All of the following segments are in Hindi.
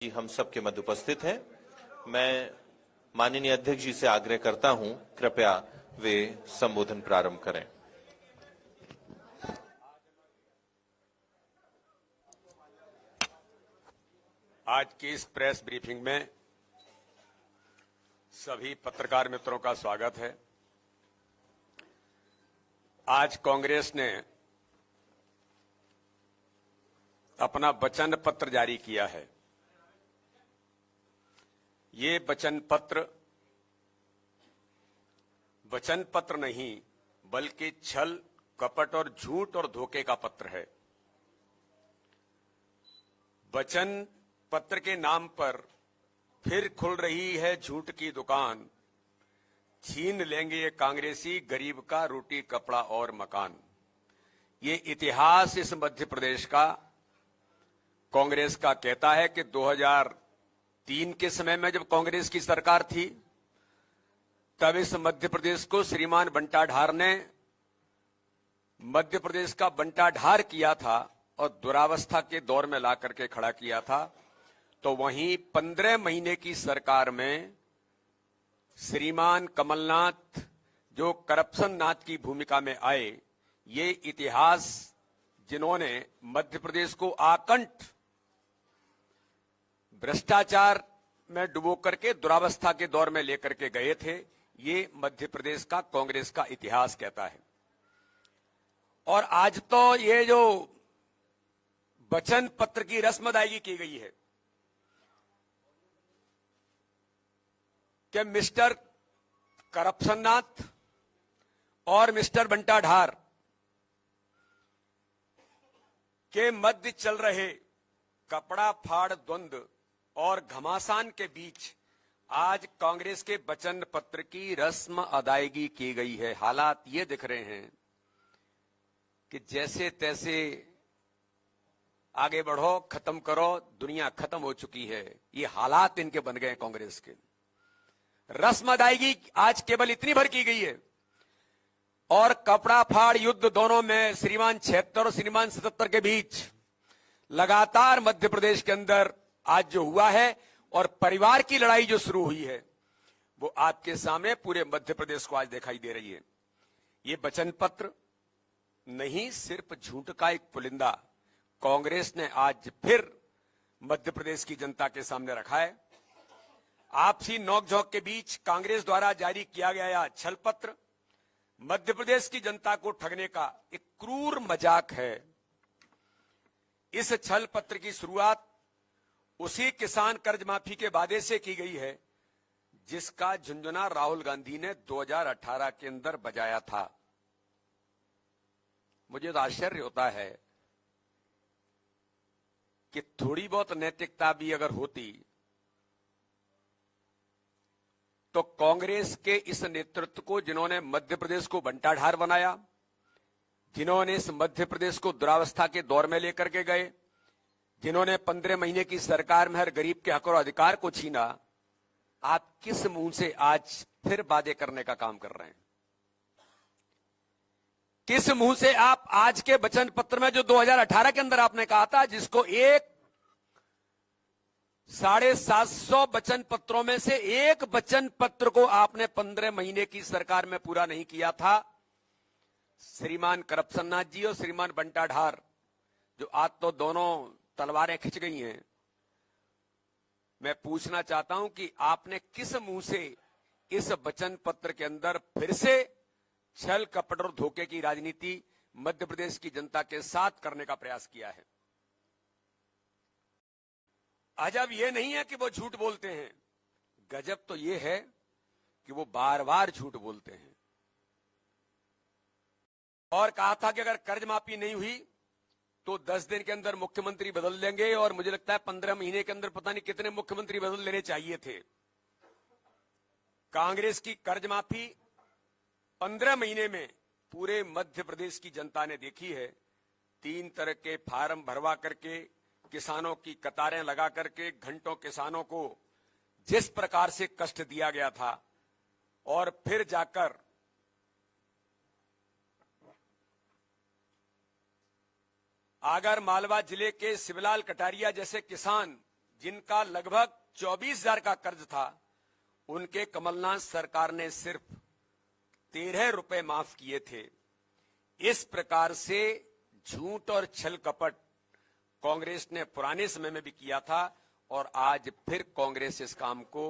जी हम सबके मध्य उपस्थित हैं। मैं माननीय अध्यक्ष जी से आग्रह करता हूं, कृपया वे संबोधन प्रारंभ करें। आज की इस प्रेस ब्रीफिंग में सभी पत्रकार मित्रों का स्वागत है। आज कांग्रेस ने अपना वचन पत्र जारी किया है। ये वचन पत्र नहीं बल्कि छल, कपट और झूठ और धोखे का पत्र है। वचन पत्र के नाम पर फिर खुल रही है झूठ की दुकान। छीन लेंगे ये कांग्रेसी गरीब का रोटी कपड़ा और मकान। ये इतिहास इस मध्य प्रदेश का कांग्रेस का कहता है कि 2003 के समय में जब कांग्रेस की सरकार थी तब इस मध्य प्रदेश को श्रीमान बंटाढार ने मध्य प्रदेश का बंटाढार किया था और दुरावस्था के दौर में ला करके खड़ा किया था। तो वहीं 15 महीने की सरकार में श्रीमान कमलनाथ जो करप्शन नाथ की भूमिका में आए, ये इतिहास जिन्होंने मध्य प्रदेश को आकंठ भ्रष्टाचार में डुबो करके दुरावस्था के दौर में लेकर के गए थे, ये मध्य प्रदेश का कांग्रेस का इतिहास कहता है। और आज तो ये जो वचन पत्र की रस्म अदायगी की गई है कि मिस्टर करप्शननाथ और मिस्टर बंटाढार के मध्य चल रहे कपड़ा फाड़ द्वंद्व और घमासान के बीच आज कांग्रेस के वचन पत्र की रस्म अदायगी की गई है। हालात ये दिख रहे हैं कि जैसे तैसे आगे बढ़ो, खत्म करो, दुनिया खत्म हो चुकी है। ये हालात इनके बन गए कांग्रेस के। रस्म अदायगी आज केवल इतनी भर की गई है और कपड़ा फाड़ युद्ध दोनों में श्रीमान 76 और श्रीमान 77 के बीच लगातार मध्य प्रदेश के अंदर आज जो हुआ है और परिवार की लड़ाई जो शुरू हुई है वो आपके सामने पूरे मध्य प्रदेश को आज दिखाई दे रही है। ये वचन पत्र नहीं, सिर्फ झूठ का एक पुलिंदा कांग्रेस ने आज फिर मध्य प्रदेश की जनता के सामने रखा है। आपसी नोकझोंक के बीच कांग्रेस द्वारा जारी किया गया छल पत्र मध्य प्रदेश की जनता को ठगने का एक क्रूर मजाक है। इस छल पत्र की शुरुआत उसी किसान कर्ज माफी के वादे से की गई है जिसका झुंझुना राहुल गांधी ने 2018 के अंदर बजाया था। मुझे तो आश्चर्य होता है कि थोड़ी बहुत नैतिकता भी अगर होती तो कांग्रेस के इस नेतृत्व को, जिन्होंने मध्य प्रदेश को बंटाढार बनाया, जिन्होंने इस मध्य प्रदेश को दुरावस्था के दौर में लेकर के गए, जिन्होंने 15 महीने की सरकार में हर गरीब के हक और अधिकार को छीना, आप किस मुंह से आज फिर वादे करने का काम कर रहे हैं? किस मुंह से आप आज के वचन पत्र में जो 2018 के अंदर आपने कहा था, जिसको 750 वचन पत्रों में से एक वचन पत्र को आपने 15 महीने की सरकार में पूरा नहीं किया था, श्रीमान करप्शननाथ जी और श्रीमान बंटाढार, जो आज तो दोनों तलवारें खिंच गई हैं, मैं पूछना चाहता हूं कि आपने किस मुंह से इस वचन पत्र के अंदर फिर से छल कपट और धोखे की राजनीति मध्य प्रदेश की जनता के साथ करने का प्रयास किया है? अजब यह नहीं है कि वो झूठ बोलते हैं, गजब तो यह है कि वो बार बार झूठ बोलते हैं। और कहा था कि अगर कर्ज माफी नहीं हुई तो 10 दिन के अंदर मुख्यमंत्री बदल देंगे, और मुझे लगता है 15 महीने के अंदर पता नहीं कितने मुख्यमंत्री बदल लेने चाहिए थे। कांग्रेस की कर्ज माफी 15 महीने में पूरे मध्य प्रदेश की जनता ने देखी है। 3 तरह के फार्म भरवा करके, किसानों की कतारें लगा करके, घंटों किसानों को जिस प्रकार से कष्ट दिया गया था, और फिर जाकर आगर मालवा जिले के शिवलाल कटारिया जैसे किसान जिनका लगभग 24,000 का कर्ज था, उनके कमलनाथ सरकार ने सिर्फ 13 रुपए माफ किए थे। इस प्रकार से झूठ और छल कपट कांग्रेस ने पुराने समय में भी किया था और आज फिर कांग्रेस इस काम को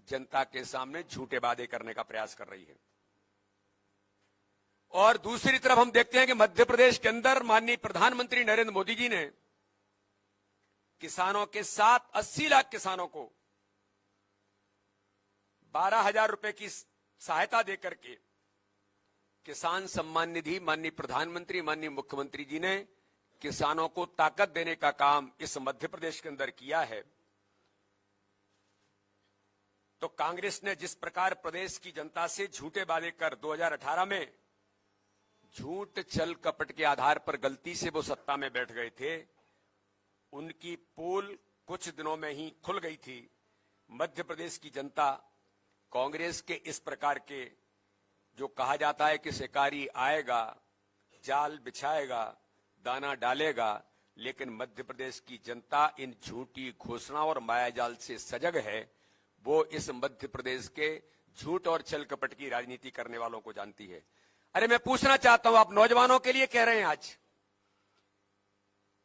जनता के सामने झूठे वादे करने का प्रयास कर रही है। और दूसरी तरफ हम देखते हैं कि मध्य प्रदेश के अंदर माननीय प्रधानमंत्री नरेंद्र मोदी जी ने किसानों के साथ 80 लाख किसानों को 12,000 रुपए की सहायता देकर के किसान सम्मान निधि माननीय प्रधानमंत्री माननीय मुख्यमंत्री जी ने किसानों को ताकत देने का काम इस मध्य प्रदेश के अंदर किया है। तो कांग्रेस ने जिस प्रकार प्रदेश की जनता से झूठे वादे कर 2018 में झूठ छल कपट के आधार पर गलती से वो सत्ता में बैठ गए थे, उनकी पोल कुछ दिनों में ही खुल गई थी। मध्य प्रदेश की जनता कांग्रेस के इस प्रकार के जो कहा जाता है कि शिकारी आएगा, जाल बिछाएगा, दाना डालेगा, लेकिन मध्य प्रदेश की जनता इन झूठी घोषणा और मायाजाल से सजग है। वो इस मध्य प्रदेश के झूठ और छल कपट की राजनीति करने वालों को जानती है। अरे मैं पूछना चाहता हूं, आप नौजवानों के लिए कह रहे हैं आज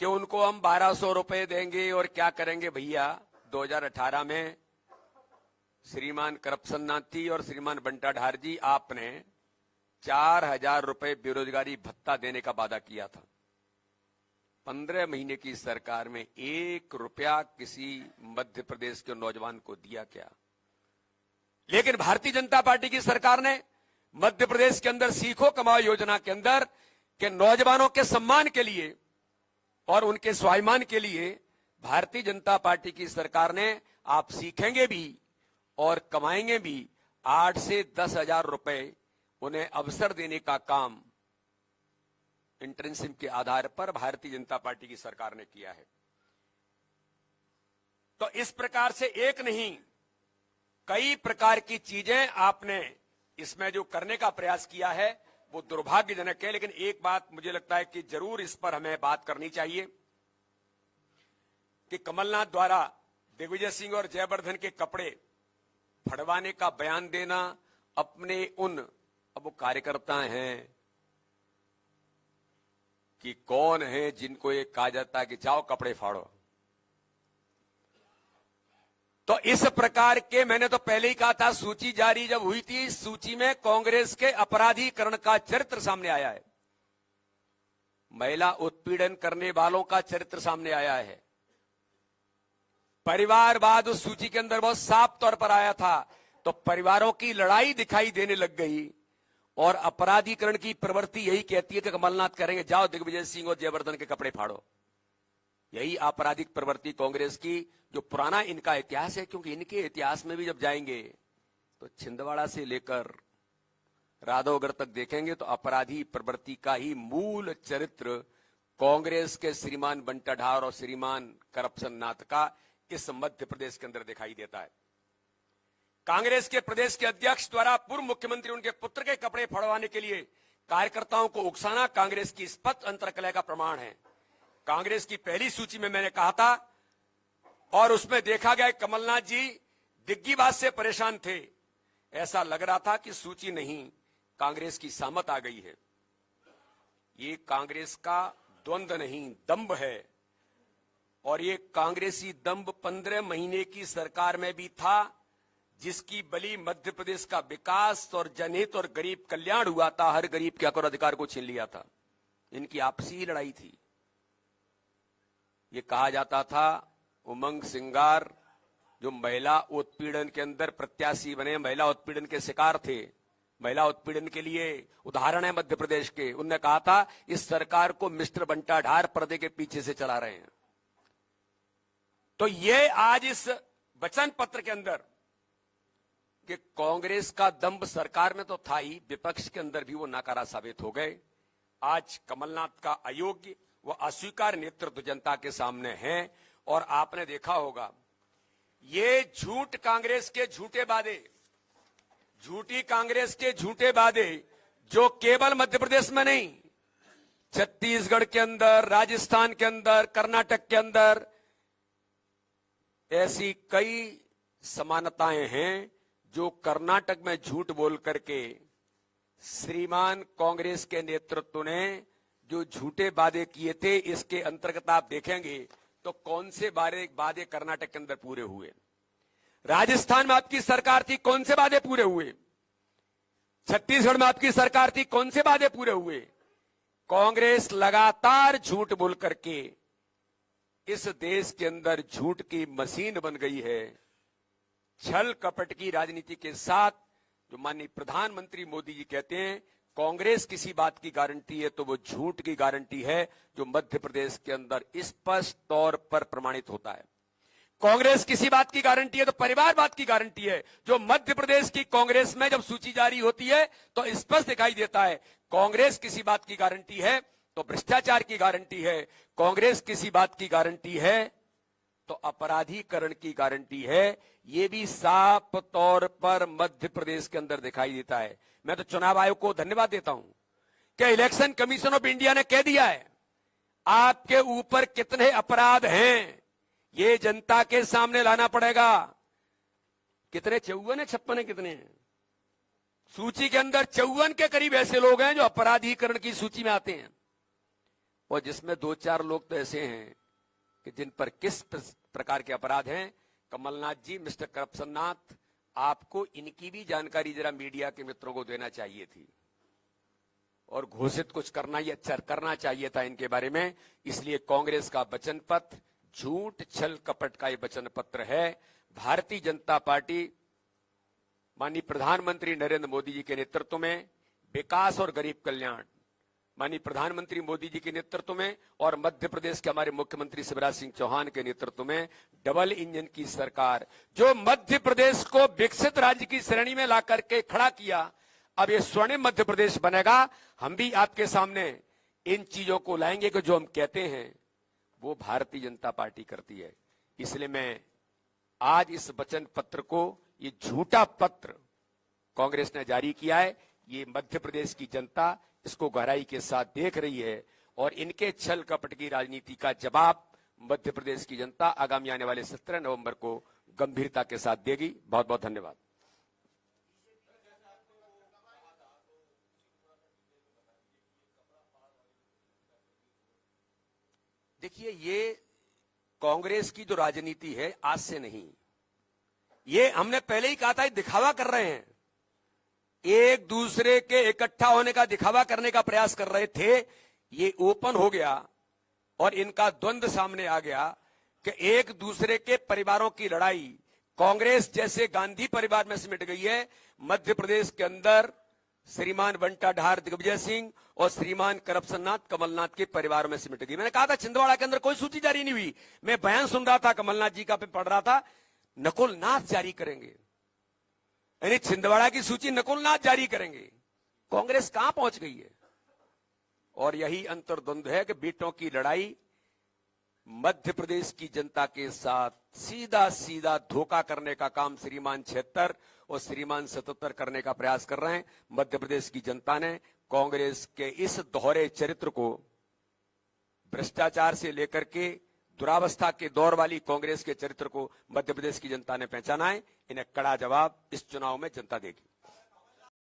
कि उनको हम 1200 रुपए देंगे और क्या करेंगे। भैया 2018 में श्रीमान करप्शननाथी और श्रीमान बंटा ढार जी, आपने 4,000 रुपए बेरोजगारी भत्ता देने का वादा किया था। 15 महीने की सरकार में 1 रुपया किसी मध्य प्रदेश के नौजवान को दिया क्या? लेकिन भारतीय जनता पार्टी की सरकार ने मध्य प्रदेश के अंदर सीखो कमाओ योजना के अंदर के नौजवानों के सम्मान के लिए और उनके स्वाभिमान के लिए भारतीय जनता पार्टी की सरकार ने आप सीखेंगे भी और कमाएंगे भी 8 से 10,000 रुपए उन्हें अवसर देने का काम इंटर्नशिप के आधार पर भारतीय जनता पार्टी की सरकार ने किया है। तो इस प्रकार से एक नहीं कई प्रकार की चीजें आपने इसमें जो करने का प्रयास किया है वो दुर्भाग्यजनक है। लेकिन एक बात मुझे लगता है कि जरूर इस पर हमें बात करनी चाहिए कि कमलनाथ द्वारा दिग्विजय सिंह और जयवर्धन के कपड़े फड़वाने का बयान देना अपने उन, अब वो कार्यकर्ता हैं कि कौन है जिनको ये कहा जाता है कि जाओ कपड़े फाड़ो। तो इस प्रकार के, मैंने तो पहले ही कहा था, सूची जारी जब हुई थी, सूची में कांग्रेस के अपराधीकरण का चरित्र सामने आया है, महिला उत्पीड़न करने वालों का चरित्र सामने आया है, परिवारवाद उस सूची के अंदर बहुत साफ तौर पर आया था। तो परिवारों की लड़ाई दिखाई देने लग गई और अपराधीकरण की प्रवृत्ति यही कहती है कि कमलनाथ करेंगे जाओ दिग्विजय सिंह और जयवर्धन के कपड़े फाड़ो। यही आपराधिक प्रवृत्ति कांग्रेस की जो पुराना इनका इतिहास है, क्योंकि इनके इतिहास में भी जब जाएंगे तो छिंदवाड़ा से लेकर राधवगढ़ तक देखेंगे तो अपराधी प्रवृत्ति का ही मूल चरित्र कांग्रेस के श्रीमान बंटा ढार और श्रीमान करप्शननाथ का इस मध्य प्रदेश के अंदर दिखाई देता है। कांग्रेस के प्रदेश के अध्यक्ष द्वारा पूर्व मुख्यमंत्री उनके पुत्र के कपड़े फड़वाने के लिए कार्यकर्ताओं को उकसाना कांग्रेस की स्पष्ट अंतर्कलह का प्रमाण है। कांग्रेस की पहली सूची में मैंने कहा था और उसमें देखा गया कमलनाथ जी दिग्गीबाज से परेशान थे। ऐसा लग रहा था कि सूची नहीं, कांग्रेस की सामत आ गई है। ये कांग्रेस का द्वंद्व नहीं, दंभ है। और ये कांग्रेसी दंभ 15 महीने की सरकार में भी था, जिसकी बलि मध्य प्रदेश का विकास और जनहित और गरीब कल्याण हुआ था। हर गरीब के हक और अधिकार को छीन लिया था। इनकी आपसी लड़ाई थी। ये कहा जाता था उमंग सिंगार जो महिला उत्पीड़न के अंदर प्रत्याशी बने, महिला उत्पीड़न के शिकार थे, महिला उत्पीड़न के लिए उदाहरण है मध्य प्रदेश के। उनने कहा था इस सरकार को मिस्टर बंटा ढार पर्दे के पीछे से चला रहे हैं। तो ये आज इस वचन पत्र के अंदर कि कांग्रेस का दंभ सरकार में तो था ही, विपक्ष के अंदर भी वो नाकारा साबित हो गए। आज कमलनाथ का अयोग्य व अस्वीकार नेतृत्व जनता के सामने है। और आपने देखा होगा ये झूठ कांग्रेस के झूठे वादे, झूठी कांग्रेस के झूठे वादे जो केवल मध्य प्रदेश में नहीं, छत्तीसगढ़ के अंदर, राजस्थान के अंदर, कर्नाटक के अंदर, ऐसी कई समानताएं हैं जो कर्नाटक में झूठ बोल करके श्रीमान कांग्रेस के नेतृत्व ने जो झूठे वादे किए थे, इसके अंतर्गत आप देखेंगे तो कौन से वादे कर्नाटक के अंदर पूरे हुए। राजस्थान में आपकी सरकार थी, कौन से वादे पूरे हुए। छत्तीसगढ़ में आपकी सरकार थी, कौन से वादे पूरे हुए। कांग्रेस लगातार झूठ बोल करके इस देश के अंदर झूठ की मशीन बन गई है। छल कपट की राजनीति के साथ जो माननीय प्रधानमंत्री मोदी जी कहते हैं कांग्रेस किसी बात की गारंटी है, तो वो झूठ की गारंटी है, जो मध्य प्रदेश के अंदर स्पष्ट तौर पर प्रमाणित होता है। कांग्रेस किसी बात की गारंटी है तो परिवारवाद की गारंटी है, जो मध्य प्रदेश की कांग्रेस में जब सूची जारी होती है तो स्पष्ट दिखाई देता है। कांग्रेस किसी बात की गारंटी है तो भ्रष्टाचार की गारंटी है, कांग्रेस किसी बात की गारंटी है तो अपराधीकरण की गारंटी है। ये भी साफ तौर पर मध्य प्रदेश के अंदर दिखाई देता है। मैं तो चुनाव आयोग को धन्यवाद देता हूं कि इलेक्शन कमीशन ऑफ इंडिया ने कह दिया है आपके ऊपर कितने अपराध हैं ये जनता के सामने लाना पड़ेगा। कितने 54 है, 56 है, कितने हैं सूची के अंदर? 54 के करीब ऐसे लोग हैं जो अपराधीकरण की सूची में आते हैं, और जिसमें 2-4 लोग तो ऐसे हैं कि जिन पर किस प्रकार के अपराध हैं। कमलनाथ जी, मिस्टर करप्शन नाथ, आपको इनकी भी जानकारी जरा मीडिया के मित्रों को देना चाहिए थी और घोषित कुछ करना चाहिए था इनके बारे में। इसलिए कांग्रेस का वचन पत्र झूठ छल कपट का ये वचन पत्र है। भारतीय जनता पार्टी माननीय प्रधानमंत्री नरेंद्र मोदी जी के नेतृत्व में विकास और गरीब कल्याण, माननीय प्रधानमंत्री मोदी जी के नेतृत्व में और मध्य प्रदेश के हमारे मुख्यमंत्री शिवराज सिंह चौहान के नेतृत्व में डबल इंजन की सरकार, जो मध्य प्रदेश को विकसित राज्य की श्रेणी में ला करके खड़ा किया, अब ये स्वर्णिम मध्य प्रदेश बनेगा। हम भी आपके सामने इन चीजों को लाएंगे कि जो हम कहते हैं वो भारतीय जनता पार्टी करती है। इसलिए मैं आज इस वचन पत्र को, ये झूठा पत्र कांग्रेस ने जारी किया है, ये मध्य प्रदेश की जनता इसको गहराई के साथ देख रही है और इनके छल कपट की राजनीति का जवाब मध्य प्रदेश की जनता आगामी आने वाले 17 नवंबर को गंभीरता के साथ देगी। बहुत बहुत धन्यवाद। देखिए, ये कांग्रेस की जो राजनीति है आज से नहीं, ये हमने पहले ही कहा था, दिखावा कर रहे हैं, एक दूसरे के इकट्ठा होने का दिखावा करने का प्रयास कर रहे थे। ये ओपन हो गया और इनका द्वंद्व सामने आ गया कि एक दूसरे के परिवारों की लड़ाई कांग्रेस जैसे गांधी परिवार में सिमट गई है। मध्य प्रदेश के अंदर श्रीमान बंटा ढार दिग्विजय सिंह और श्रीमान करप्शन नाथ कमलनाथ के परिवार में सिमट गई। मैंने कहा था छिंदवाड़ा के अंदर कोई सूची जारी नहीं हुई। मैं बयान सुन रहा था कमलनाथ जी का, पे पढ़ रहा था नकुल नाथ जारी करेंगे, यानी छिंदवाड़ा की सूची नकुल नाथ जारी करेंगे। कांग्रेस कहां पहुंच गई है? और यही अंतर्द्वंद है कि बेटों की लड़ाई मध्य प्रदेश की जनता के साथ सीधा सीधा धोखा करने का काम श्रीमान 76 और श्रीमान 77 करने का प्रयास कर रहे हैं। मध्य प्रदेश की जनता ने कांग्रेस के इस दोहरे चरित्र को, भ्रष्टाचार से लेकर के दुरावस्था के दौर वाली कांग्रेस के चरित्र को मध्य प्रदेश की जनता ने पहचाना है। इन्हें कड़ा जवाब इस चुनाव में जनता देगी।